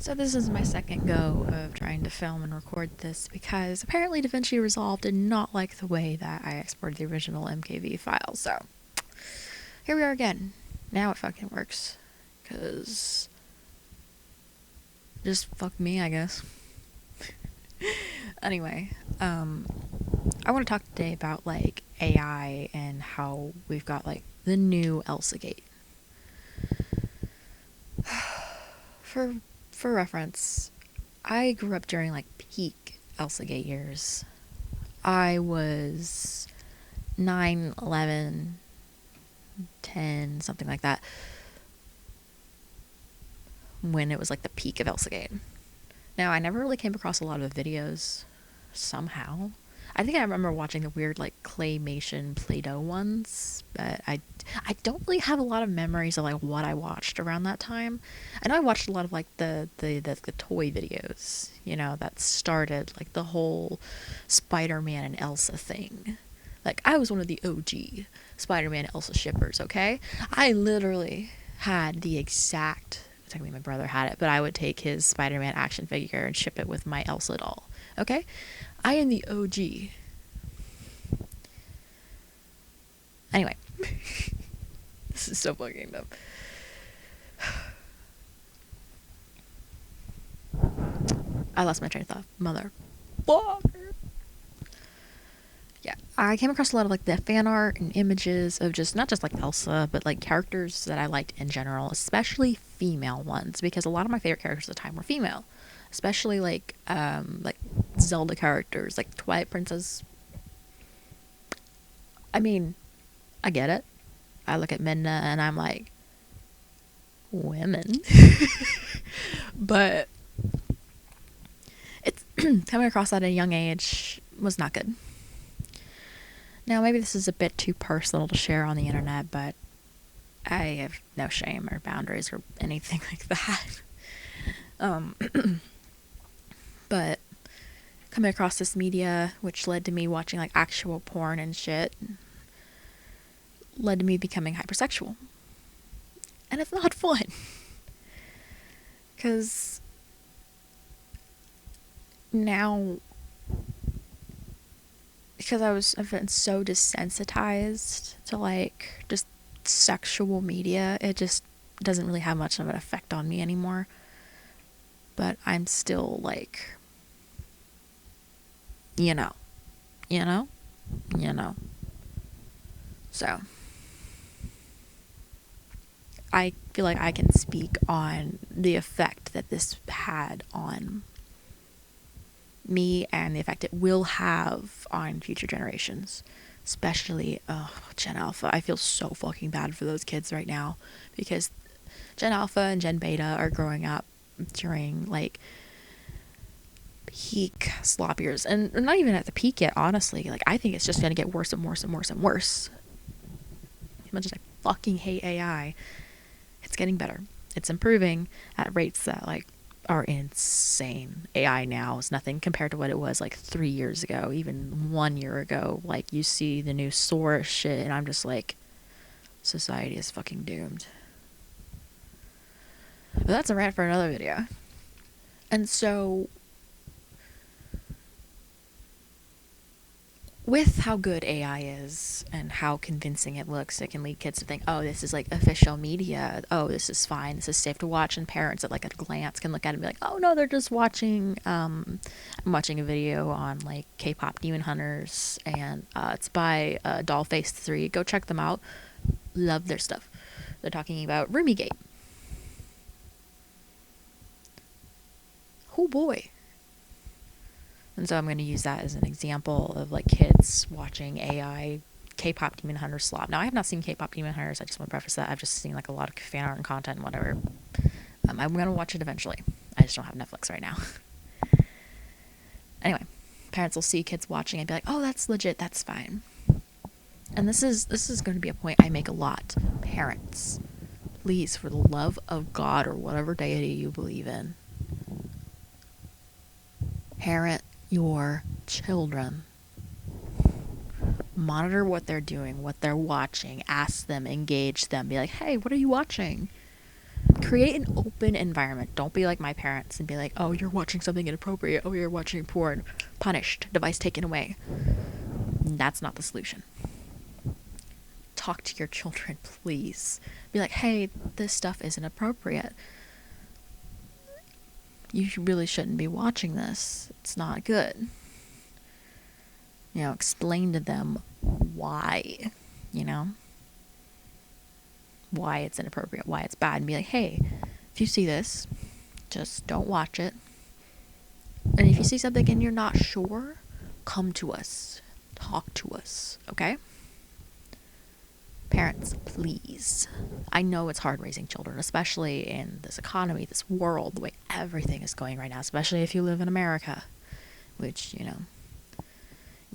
So this is my second go of trying to film and record this because apparently DaVinci Resolve did not like the way that I exported the original MKV file. So here we are again. Now it fucking works. Cause just fuck me, I guess. Anyway, I want to talk today about like AI and how we've got like the new Elsa Gate. For reference, I grew up during like peak Elsa Gate years. I was 9, 11, 10, something like that, when it was like the peak of Elsa Gate. Now, I never really came across a lot of videos somehow. I think I remember watching the weird like claymation Play-Doh ones, but I don't really have a lot of memories of like what I watched around that time. I know I watched a lot of like the toy videos, you know, that started like the whole Spider-Man and Elsa thing. Like I was one of the OG Spider-Man and Elsa shippers, okay? I literally had the exact, technically my brother had it, but I would take his Spider-Man action figure and ship it with my Elsa doll. Okay? I am the OG. Anyway. This is so fucking dumb. I lost my train of thought. Motherfucker. Yeah, I came across a lot of like the fan art and images of just not just like Elsa, but like characters that I liked in general, especially female ones, because a lot of my favorite characters at the time were female, especially like Zelda characters, like Twilight Princess. I mean, I get it. I look at Midna and I'm like, women. But it's coming across at a young age was not good. Now, maybe this is a bit too personal to share on the internet, but I have no shame or boundaries or anything like that. But coming across this media, which led to me watching like actual porn and shit, led to me becoming hypersexual. And it's not fun. Because now, because I've been so desensitized to like just sexual media, it just doesn't really have much of an effect on me anymore. But I'm still like, you know. So I feel like I can speak on the effect that this had on me and the effect it will have on future generations, especially Gen Alpha. I feel so fucking bad for those kids right now because Gen Alpha and Gen Beta are growing up during like peak slop years, and we're not even at the peak yet, honestly. Like I think it's just going to get worse and worse and worse and worse. As much as I fucking hate AI, it's getting better. It's improving at rates that like are insane. AI now is nothing compared to what it was like 3 years ago, even 1 year ago. Like you see the new Sora shit and I'm just like, society is fucking doomed. But that's a rant for another video. And so with how good AI is and how convincing it looks, it can lead kids to think, oh, this is like official media. Oh, this is fine. This is safe to watch. And parents at like a glance can look at it and be like, oh no, they're just watching, I'm watching a video on like K-pop Demon Hunters and it's by Dollface 3. Go check them out. Love their stuff. They're talking about Roomygate. Oh boy. And so I'm going to use that as an example of like kids watching AI K-pop Demon Hunter slop. Now I have not seen K-pop Demon Hunters. I just want to preface that. I've just seen like a lot of fan art and content and whatever. I'm going to watch it eventually. I just don't have Netflix right now. Anyway, parents will see kids watching and be like, oh, that's legit. That's fine. And this is going to be a point I make a lot. Parents, please, for the love of God or whatever deity you believe in, parent your children. Monitor what they're doing, what they're watching, ask them, engage them, be like, hey, what are you watching? Create an open environment. Don't be like my parents and be like, oh, you're watching something inappropriate. Oh, you're watching porn. Punished. Device taken away. That's not the solution. Talk to your children, please. Be like, hey, this stuff isn't appropriate. You really shouldn't be watching this. It's not good. Explain to them why, why it's inappropriate, why it's bad, and be like, hey, if you see this, just don't watch it. And if you see something and you're not sure, come to us. Talk to us, okay? Parents, please. I know it's hard raising children, especially in this economy, this world, the way everything is going right now, especially if you live in America, which,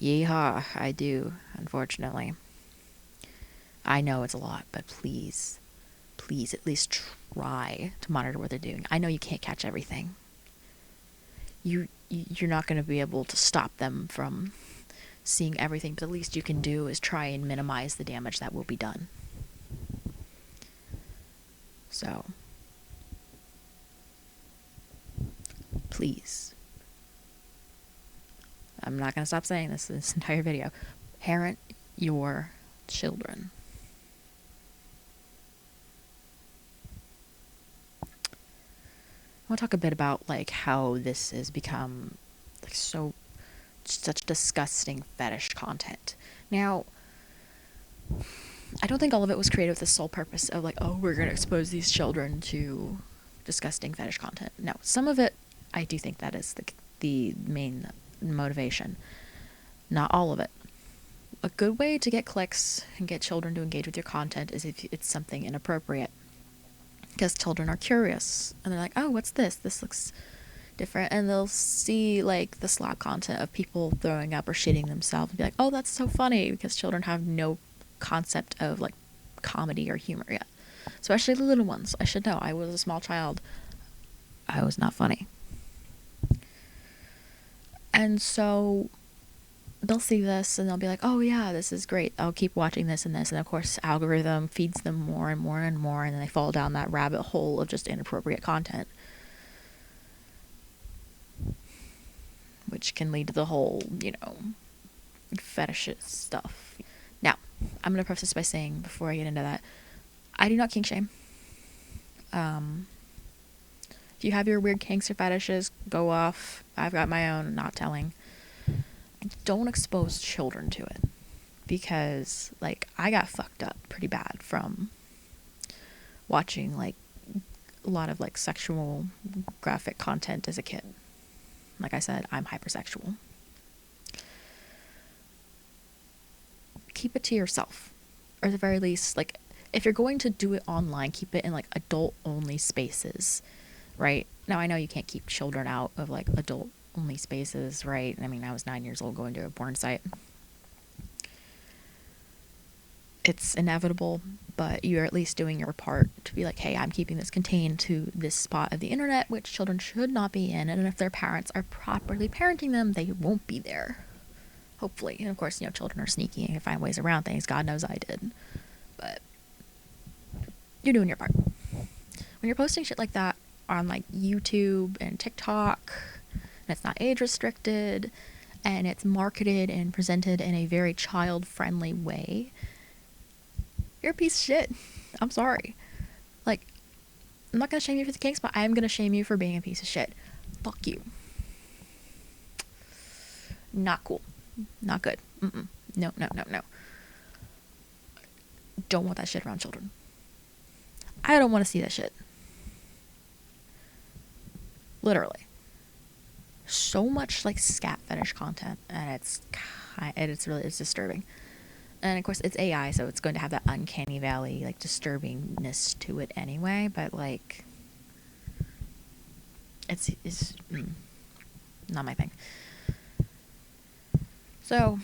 yeehaw, I do, unfortunately. I know it's a lot, but please at least try to monitor what they're doing. I know you can't catch everything. You're not going to be able to stop them from seeing everything, but the least you can do is try and minimize the damage that will be done. So, please. I'm not going to stop saying this entire video. Parent your children. I want to talk a bit about how this has become such disgusting fetish content. Now, I don't think all of it was created with the sole purpose of we're going to expose these children to disgusting fetish content. No, some of it, I do think that is the main motivation. Not all of it. A good way to get clicks and get children to engage with your content is if it's something inappropriate. Because children are curious and they're like, oh, what's this? This looks different. And they'll see the slop content of people throwing up or shitting themselves and be like, oh, that's so funny, because children have no concept of comedy or humor yet. Especially the little ones. I should know. I was a small child. I was not funny. And so they'll see this and they'll be like, oh yeah, this is great. I'll keep watching this and this. And of course, algorithm feeds them more and more and more. And then they fall down that rabbit hole of just inappropriate content, which can lead to the whole, fetish stuff. Now, I'm going to preface this by saying, before I get into that, I do not kink shame. If you have your weird kinks or fetishes, go off. I've got my own, not telling. Don't expose children to it, because I got fucked up pretty bad from watching a lot of sexual graphic content as a kid. Like I said, I'm hypersexual. Keep it to yourself, or at the very least, if you're going to do it online, keep it in adult only spaces, right? Now I know you can't keep children out of adult only spaces, right? I mean, I was 9 years old going to a porn site. It's inevitable, but you're at least doing your part to be hey, I'm keeping this contained to this spot of the internet, which children should not be in, and if their parents are properly parenting them, they won't be there. Hopefully. And of course, children are sneaky and find ways around things. God knows I did. But you're doing your part. When you're posting shit like that on YouTube and TikTok, and it's not age restricted, and it's marketed and presented in a very child-friendly way, you're a piece of shit. I'm sorry. I'm not gonna shame you for the kinks, but I am gonna shame you for being a piece of shit. Fuck you. Not cool. Not good. No. Don't want that shit around children. I don't want to see that shit. Literally. So much scat fetish content, and it's disturbing. And of course, it's AI, so it's going to have that uncanny valley disturbingness to it anyway. But it's not my thing. So